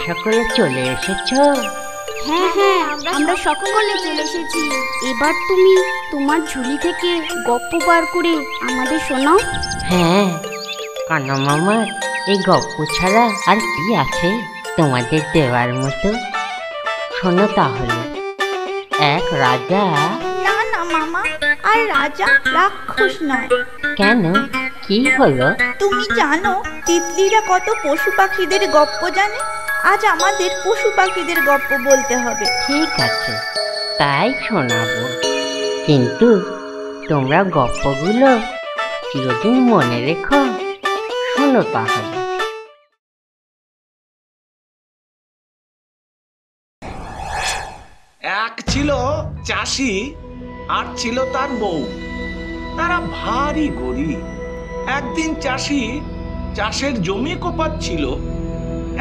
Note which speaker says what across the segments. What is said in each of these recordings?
Speaker 1: সকলে চলে এসেছো?
Speaker 2: হ্যাঁ হ্যাঁ, আমরা সকলে চলে এসেছি। এবার তুমি তোমার ঝুলি থেকে গপ্প বার করে আমাদের শোনাও।
Speaker 1: হ্যাঁ, কানা মামার এই গপ্প ছাড়া আর কি আছে তোমাদের দেওয়ার মতো? শোনো তাহলে। এক রাজা।
Speaker 3: না না মামা, আর রাজা রাক্ষস নয়।
Speaker 1: কেন, কি হলো?
Speaker 3: তুমি জানো তিতলিরা কত পশু পাখিদের গপ্প জানে? আজ আমাদের পশু পাখিদের গপ্প বলতে হবে।
Speaker 1: ঠিক আছে, তাই শোনাবো, কিন্তু তোমরা গপ্পগুলো চিরদিন মনে রেখো। শোনো তাহলে।
Speaker 4: এক ছিল চাষি আর ছিল তার বউ। তারা ভারী গরিব। একদিন চাষি চাষের জমি কোপাচ্ছিল,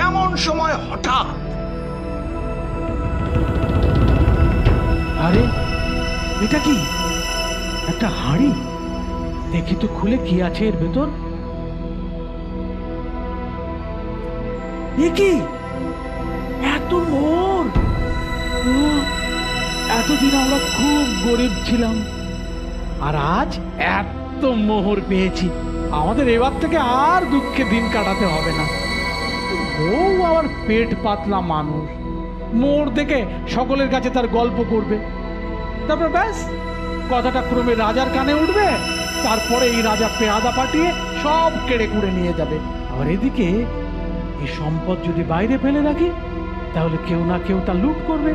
Speaker 4: এমন সময় হঠাৎ,
Speaker 5: আরে এটা কি? একটা হাঁড়ি। দেখি তো খুলে কি আছে এর ভেতর। এ কি? এত মোহর! এতদিন আমরা খুব গরিব ছিলাম, আর আজ এত মোহর পেয়েছি। আমাদের এবার থেকে আর দুঃখে দিন কাটাতে হবে না। বউ আবার পেট পাতলা মানুষ, মোর দেখে সকলের কাছে তার গল্প করবে, তারপর ব্যাস কথাটা ক্রমে রাজার কানে উঠবে। তারপরে এই রাজা পেয়াদা পাঠিয়ে সব কেড়ে কুড়ে নিয়ে যাবে। আবার এদিকে এই সম্পদ যদি বাইরে ফেলে রাখি, তাহলে কেউ না কেউ তা লুট করবে।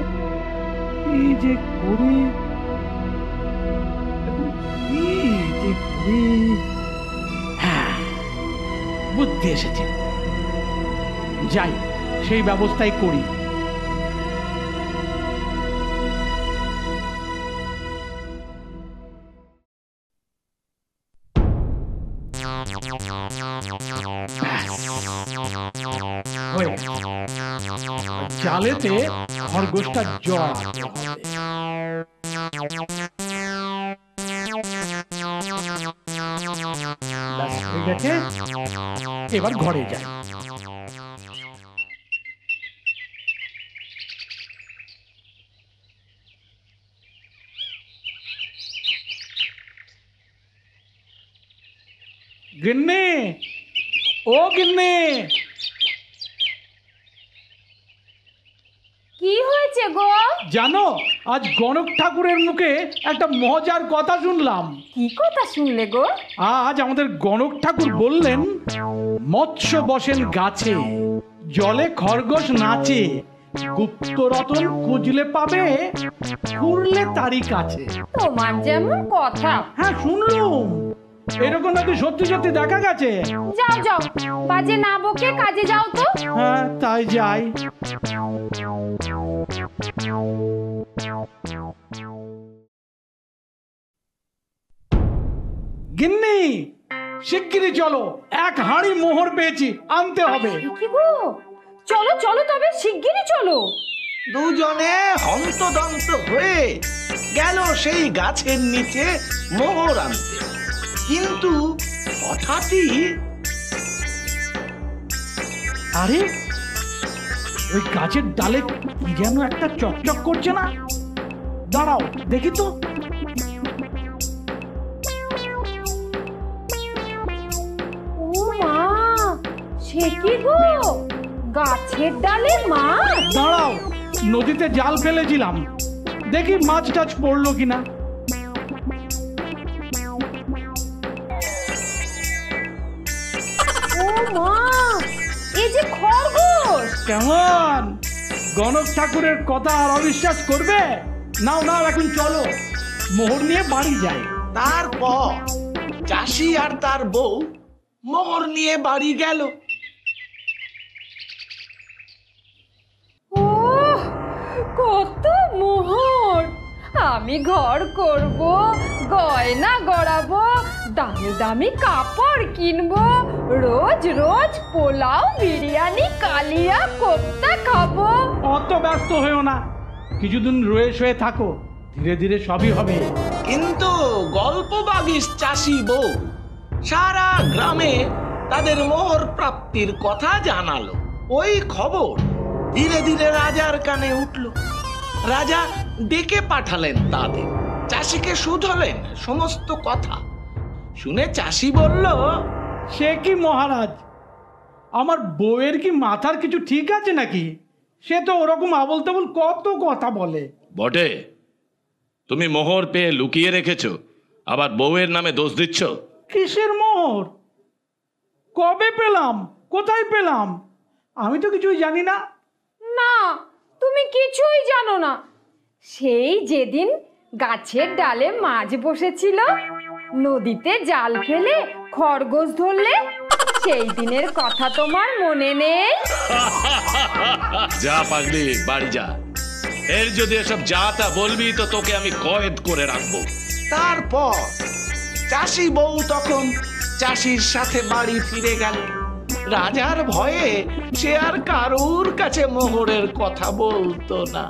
Speaker 5: এই যে করি, হ্যাঁ, বুদ্ধি এসেছে। যাই, সেই ব্যবস্থাই করি। জালেতে খরগোশটা জড়াতে হবে। ঠিক আছে, এবার ঘরে যাই। গিন্নি, ও গিন্নি।
Speaker 6: কি হয়েছে গো?
Speaker 5: জানো, আজ গণক ঠাকুরের মুখে একটা মজার কথা শুনলাম।
Speaker 6: কি কথা শুনলে গো?
Speaker 5: আজ আমাদের গণক ঠাকুর বললেন, মৎস্য বসেন গাছে, জলে খরগোশ নাচে, গুপ্ত রতন খুঁজলে পাবে, খুঁড়লে তারই কাছে।
Speaker 6: তোমার যেমন কথা।
Speaker 5: হ্যাঁ, শুনলুম। এরকম নাকি সত্যি সত্যি দেখা গেছে।
Speaker 6: যাও যাও, বাজে না বকে কাজে যাও তো।
Speaker 5: হ্যাঁ, তাই যাই। গিন্নি, শিগগিরই চলো, এক হাঁড়ি মোহর পেয়েছি, আনতে হবে।
Speaker 6: কি গো, চলো চলো, তবে শিগগিরই চলো।
Speaker 4: দুজনে হন্তদন্ত হয়ে গেল সেই গাছের নিচে মোহর আনতে। কিন্তু হঠাৎই,
Speaker 5: আরে ওই গাছের ডালে কি যেন একটা চকচক করছে না? দাঁড়াও দেখি তো।
Speaker 6: ও মা, সে কি গো, গাছের ডালে মাছ?
Speaker 5: দাঁড়াও, নদীতে জাল ফেলেছিলাম, দেখি মাছ টাছ পড়লো কিনা।
Speaker 6: ও মা, এই যে খরগোশ।
Speaker 5: কেমন? গণক ঠাকুরের কথা আর অবিশ্বাস করবে? নাও নাও, এখন চলো, মোহর নিয়ে বাড়ি যাই।
Speaker 4: তারপর চাষি আর তার বউ মোহর নিয়ে বাড়ি গেল।
Speaker 6: ওহ, কত মোহর! আমি ঘর করব, গয়না গড়াবো, দামি দামি কাপড় কিনবো, রোজ রোজ পোলাও, বিরিয়ানি, কালিয়া, কোপ্তা খাবো।
Speaker 5: অত ব্যস্ত হয়েও না, কিছুদিন রয়ে শুয়ে থাকো, ধীরে ধীরে সবই হবে।
Speaker 4: কিন্তু গল্প বাগিস চাষি বউ সারা গ্রামে তাদের মোহর প্রাপ্তির কথা জানালো। ওই খবর ধীরে ধীরে রাজার কানে উঠল। রাজা ডেকে পাঠালেন তাদের, চাষিকে শুধলেন সমস্ত কথা শুনে। চাষি বলল,
Speaker 5: সে কি মহারাজ, আমার বউয়ের কি মাথার কিছু ঠিক আছে নাকি? সে তো ওরকম আবল তাবল কত কথা বলে।
Speaker 7: বটে, তুমি মোহর পেয়ে লুকিয়ে রেখেছো, আবার বউয়ের নামে দোষ দিচ্ছ।
Speaker 5: কিসের মোহর? কবে পেলাম? কোথায় পেলাম? আমি তো কিছুই জানি না।
Speaker 6: না, তুমি কিছুই জানো না। সেই যেদিন গাছের ডালে মাছ বসেছিল, নদীতে জাল ফেলে খরগোশ ধরলে, সেই দিনের কথা তোমার মনে নেই?
Speaker 7: যা পাগলি, বাড়ি যা। এর যদি এসব যা তা বলবি তো তোকে আমি কয়েদ করে রাখবো।
Speaker 4: তারপর চাষি বউ তখন চাষির সাথে বাড়ি ফিরে গেল। রাজার ভয়ে সে আর কারুর কাছে মোহরের কথা বলতো না।